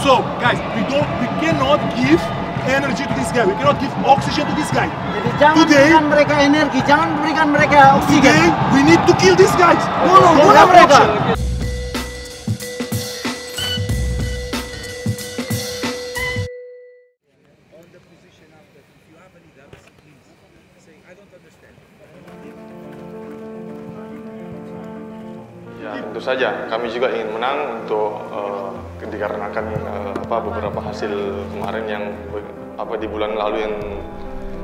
So, guys, we cannot give energy to this guy. We cannot give oxygen to this guy. Jadi jangan berikan mereka energi, jangan berikan mereka oksigen. Today, we need to kill these guys. Bunuh mereka. Ya tentu saja kami juga ingin menang untuk dikarenakan beberapa hasil kemarin yang di bulan lalu yang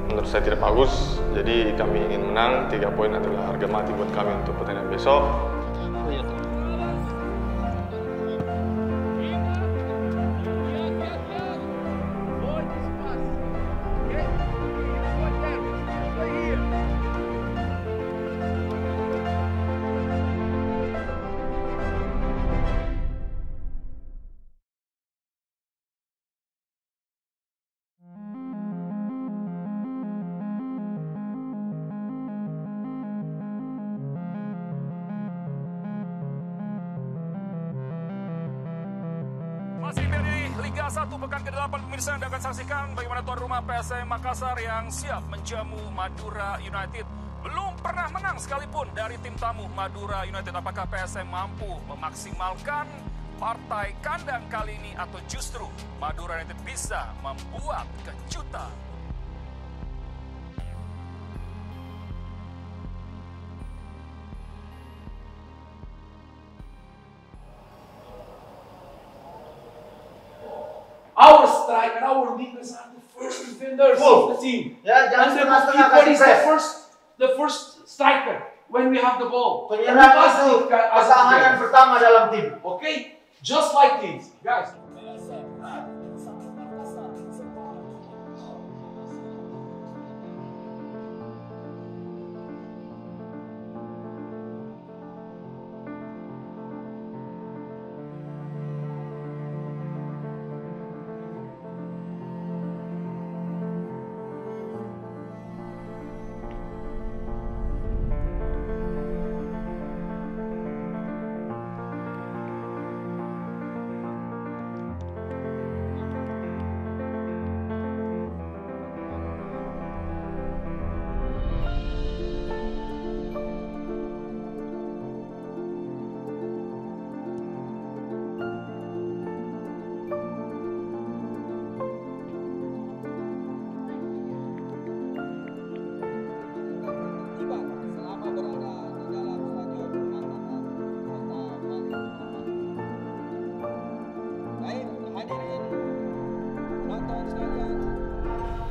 menurut saya tidak bagus. Jadi kami ingin menang. 3 poin adalah harga mati buat kami untuk pertandingan besok. Masih dari Liga 1 pekan ke-8 pemirsa, Anda akan saksikan bagaimana tuan rumah PSM Makassar yang siap menjamu Madura United. Belum pernah menang sekalipun dari tim tamu Madura United. Apakah PSM mampu memaksimalkan partai kandang kali ini atau justru Madura United bisa membuat kejutan? Our strike and our wingers are the first defenders of the team. Ya, jangan And the setengah-setengah goalkeeper kasih is press. the first striker when we have the ball. Penyerang itu pertahanan pertama dalam tim. Okay? Just like this, guys.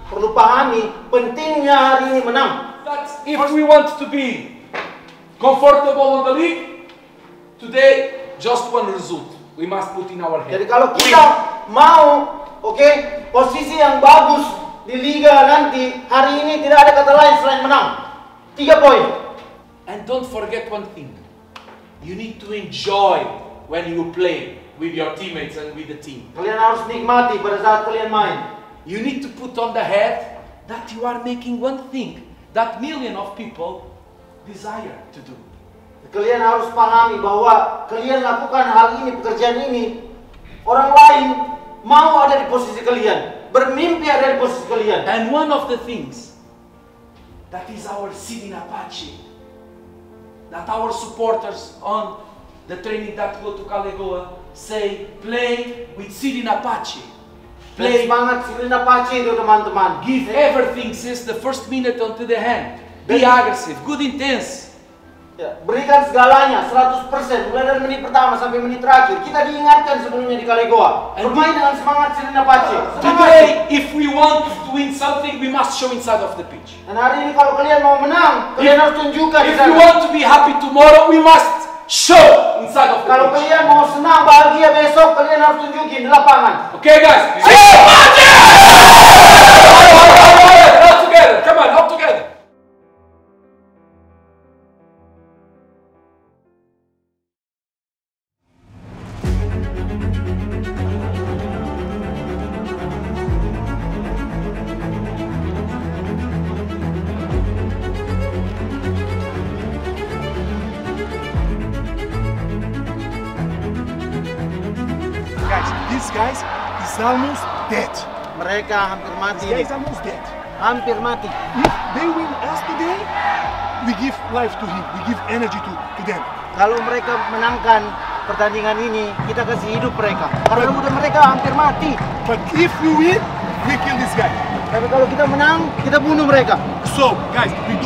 Perlu pahami pentingnya hari ini menang. That if we want to be comfortable in the league, today just one result we must put in our head. Jadi kalau kita mau, posisi yang bagus di liga nanti, hari ini tidak ada kata lain selain menang. 3 poin. And don't forget one thing. You need to enjoy when you play with your teammates and with the team. Kalian harus nikmati pada saat kalian main. You need to put on the head that you are making one thing that million of people desire to do. Kalian harus pahami bahwa kalian lakukan hal ini, pekerjaan ini, orang lain mau ada di posisi kalian, bermimpi ada di posisi kalian. And one of the things that is our Sidin Apache, that our supporters on the training that go to Calegoa say, play with Sidin Apache. Play semangat Sidin Apache itu teman-teman. Give everything since the first minute onto the hand. Be aggressive, good intense. Ya, berikan segalanya 100% mulai dari menit pertama sampai menit terakhir. Kita diingatkan sebelumnya di Calegoa. Bermain dengan semangat Sidin Apache. Today, if we want to win something, we must show inside of the pitch. Dan hari ini kalau kalian mau menang, kalian harus tunjukkan. If we want to be happy tomorrow, we must show inside of the Kalau pitch. kalian mau senang bahagia besok, kalian harus tunjukin di lapangan. Okay, guys. All together. Come on, all together. These guys is almost dead. Mereka hampir mati. This guy is almost dead. Hampir mati. If they win us today, we give life to him. We give energy to them. Kalau mereka menangkan pertandingan ini, kita kasih hidup mereka. Karena udah mereka hampir mati. But if we win, we kill this guy. Tapi kalau kita menang, kita bunuh mereka. So, guys, we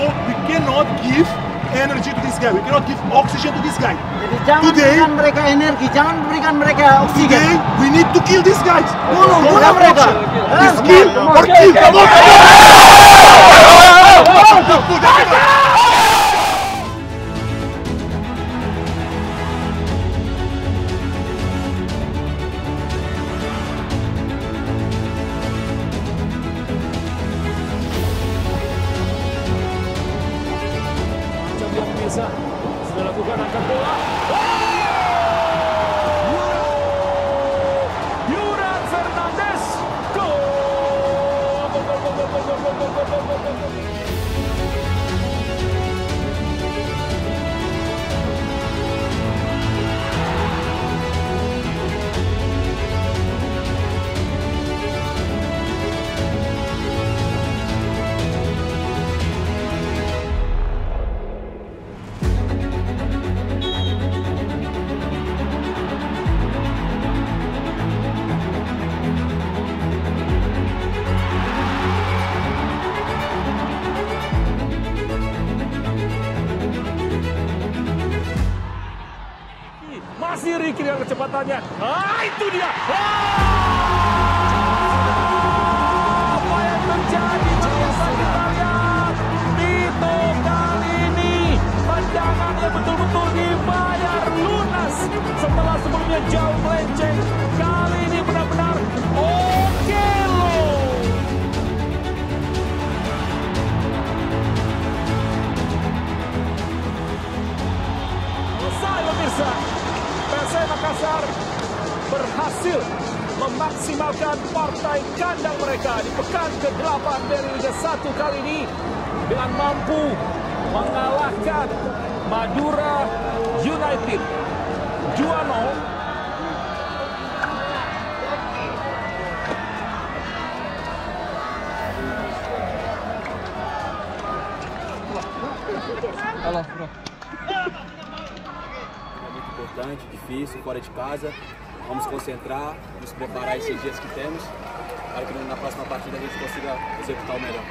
cannot give energy to this guy. We cannot give oxygen to this guy. Jadi jangan berikan mereka energi, jangan berikan mereka Today, oksigen. we need to kill these guys. Bunuh mereka. It's kill or kill. Come on. Pemirsa sudah lakukan angkat bola. Yuran Fernandes. Gol. Masih Ricky dengan kecepatannya. Itu dia. Apa yang terjadi? Biasa kita lihat. Tito kali ini tendangannya betul-betul dibayar lunas. Setelah sebelumnya jauh melenceng, kali ini benar-benar oke loh. Selesai pemirsa. PSM Makassar berhasil memaksimalkan partai kandang mereka di pekan ke-8 dari Liga 1 kali ini dengan mampu mengalahkan Madura United 2-0. Halo, bro. Importante, difícil, fora de casa. Vamos concentrar, nos preparar esses dias que temos, para que na próxima partida a gente consiga executar o melhor.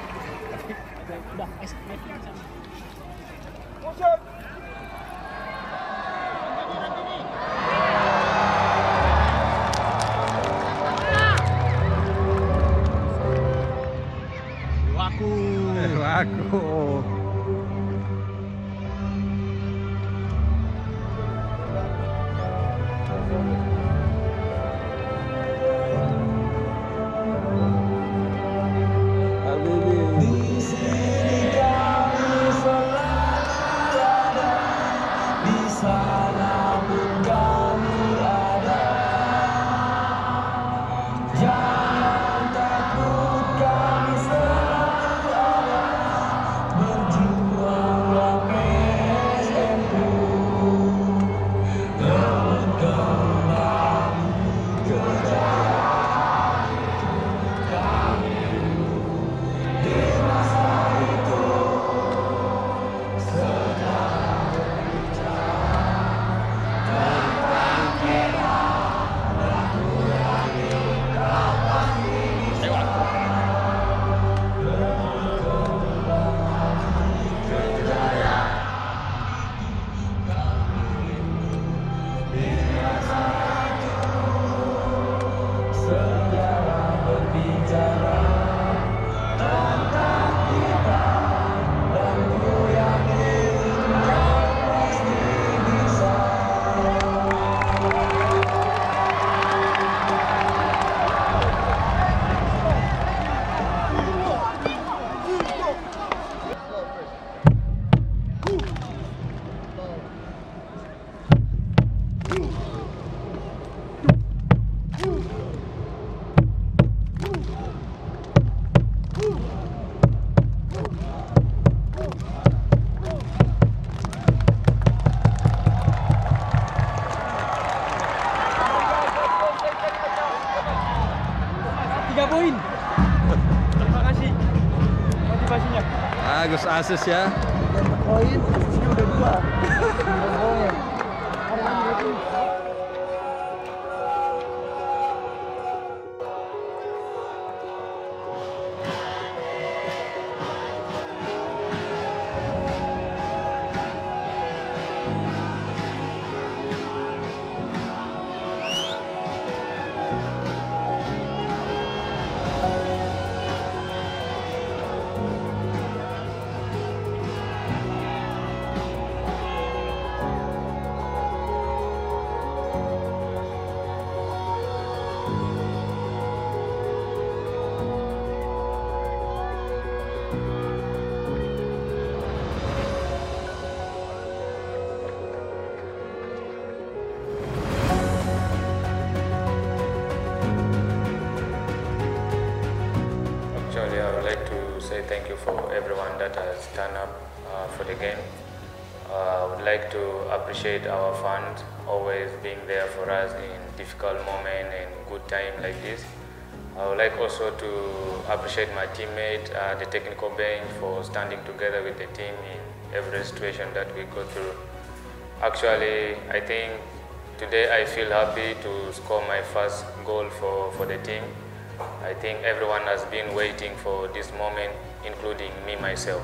3 poin. Terima kasih motivasinya. Bagus asis ya. Poin, asisnya udah 2. Actually, I would like to say thank you for everyone that has turned up for the game. I would like to appreciate our fans always being there for us in difficult moments and good time like this. I would like also to appreciate my teammate, the technical bench, for standing together with the team in every situation that we go through. Actually, I think today I feel happy to score my first goal for the team. I think everyone has been waiting for this moment, including me myself.